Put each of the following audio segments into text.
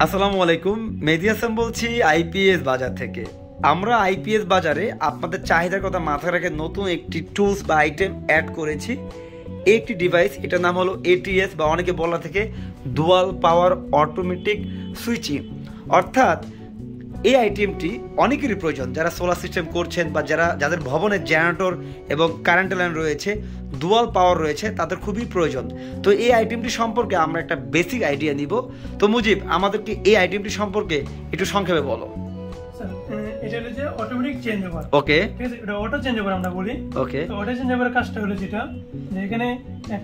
আসসালামু আলাইকুম, মেহেদী হাসান বলছি আইপিএস বাজার থেকে। আমরা আইপিএস বাজারে আপনাদের চাহিদার কথা মাথায় রেখে নতুন একটি টুলস বা আইটেম অ্যাড করেছি। একটি ডিভাইস, এটার নাম হলো এটিএস বা অনেকে বলা থেকে ডুয়াল পাওয়ার অটোমেটিক সুইচিং। অর্থাৎ এই আইটেমটি অনেকেরই প্রয়োজন, যারা সোলার সিস্টেম করছেন বা যাদের ভবনের জেনারেটর এবং কারেন্ট লাইন রয়েছে, ডুয়াল পাওয়ার রয়েছে, তাদের খুবই প্রয়োজন। তো এই আইটেমটি সম্পর্কে আমরা একটা বেসিক আইডিয়া নিব। তো মুজিব, আমাদেরকে এই আইটেমটি সম্পর্কে একটু সংক্ষেপে বলো। এটা হলো যে অটোমেটিক চেঞ্জ ওভার। ওকে, ঠিক আছে, এটা অটো চেঞ্জ ওভার আমরা বলি। ওকে, তো অটো চেঞ্জ ওভারের কাজটা হলো যেটা, যে এখানে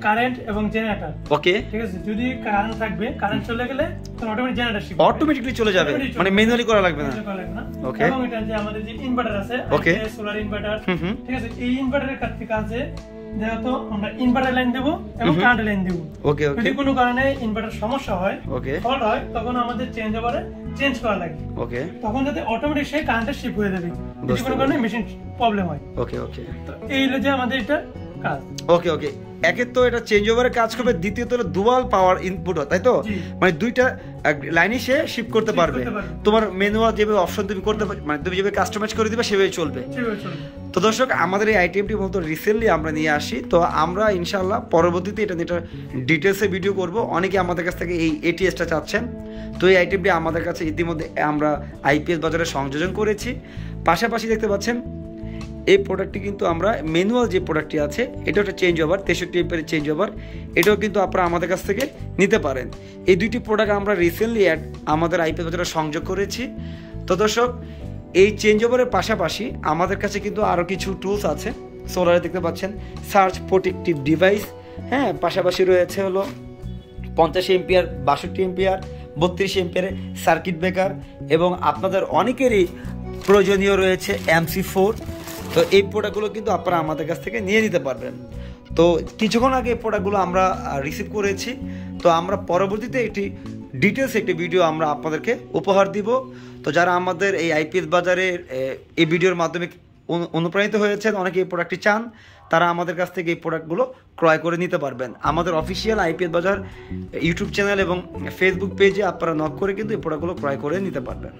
কারেন্ট এবং জেনারেটর। ওকে, ঠিক আছে, যদি কারেন্ট থাকবে, কারেন্ট চলে গেলে তখন অটোমেটিক জেনারেটর শিফট অটোমেটিক্যালি চলে যাবে, মানে ম্যানুয়ালি করা লাগবে না। ওকে, এবং এটা যে আমাদের যে ইনভার্টার আছে, ওকে, সোলার ইনভার্টার, ঠিক আছে, এই ইনভার্টারের কাছে যেহেতু আমরা ইনভার্টার লাইন দেব এবং কারেন্ট লাইন দেব। ওকে, ওকে, যদি কোনো কারণে ইনভার্টার সমস্যা হয়, ওকে, ফল্ট হয়, তখন আমাদের চেঞ্জ ওভারে চেঞ্জ করা লাগে। ওকে, তখন যাতে অটোমেটিক সেই কারেন্টে শিফট হয়ে যাবে, যদি কোনো কারণে মেশিন প্রবলেম হয়। ওকে, ওকে, তো এই হলো যে আমাদের এটা কাজ। ওকে, ওকে, একে তো এটা চেঞ্জ ওভারের কাজ করবে, দ্বিতীয়ত হলো ডুয়াল পাওয়ার ইনপুট, তাই তো? মানে দুইটা লাইনই সে শিফট করতে পারবে। তোমার ম্যানুয়াল যেভাবে অপশন তুমি করতে পারবে, মানে তুমি যেভাবে কাস্টমাইজ করে দিবে সেভাবে চলবে। তো দর্শক, আমাদের এই আইটেমটি বলতো রিসেন্টলি আমরা নিয়ে আসি। তো আমরা ইনশাল্লাহ পরবর্তীতে এটা ডিটেলসে ভিডিও করব। অনেকে আমাদের কাছ থেকে এই এটিএসটা চাচ্ছেন। তো এই আইটেমটি আমাদের কাছে ইতিমধ্যে আমরা আইপিএস বাজারে সংযোজন করেছি। পাশাপাশি দেখতে পাচ্ছেন এই প্রোডাক্টটি কিন্তু আমরা ম্যানুয়াল যে প্রোডাক্টটি আছে, এটা একটা চেঞ্জ ওভার, 63 এম্পিয়ারের চেঞ্জ ওভার, এটাও কিন্তু আপনারা আমাদের কাছ থেকে নিতে পারেন। এই দুইটি প্রোডাক্ট আমরা রিসেন্টলি আমাদের আইপিএস বাজারে সংযোগ করেছি। তো দর্শক, এই চেঞ্জ ওভারের পাশাপাশি আমাদের কাছে কিন্তু আরও কিছু টুলস আছে। সোলারে দেখতে পাচ্ছেন সার্চ প্রোটেক্টিভ ডিভাইস, হ্যাঁ, পাশাপাশি রয়েছে হলো 50 এম্পিয়ার, 62 এম্পিয়ার, 32 এম্পিয়ারের সার্কিট ব্রেকার, এবং আপনাদের অনেকেরই প্রয়োজনীয় রয়েছে MC4। তো এই প্রোডাক্টগুলো কিন্তু আপনারা আমাদের কাছ থেকে নিয়ে নিতে পারবেন। তো কিছুক্ষণ আগে এই প্রোডাক্টগুলো আমরা রিসিভ করেছি। তো আমরা পরবর্তীতে একটি ডিটেলস একটি ভিডিও আমরা আপনাদেরকে উপহার দিব। তো যারা আমাদের এই আইপিএস বাজারের এই ভিডিওর মাধ্যমে অনুপ্রাণিত হয়েছেন, অনেকে এই প্রোডাক্টটি চান, তারা আমাদের কাছ থেকে এই প্রোডাক্টগুলো ক্রয় করে নিতে পারবেন। আমাদের অফিসিয়াল আইপিএস বাজার ইউটিউব চ্যানেল এবং ফেসবুক পেজে আপনারা নক করে কিন্তু এই প্রোডাক্টগুলো ক্রয় করে নিতে পারবেন।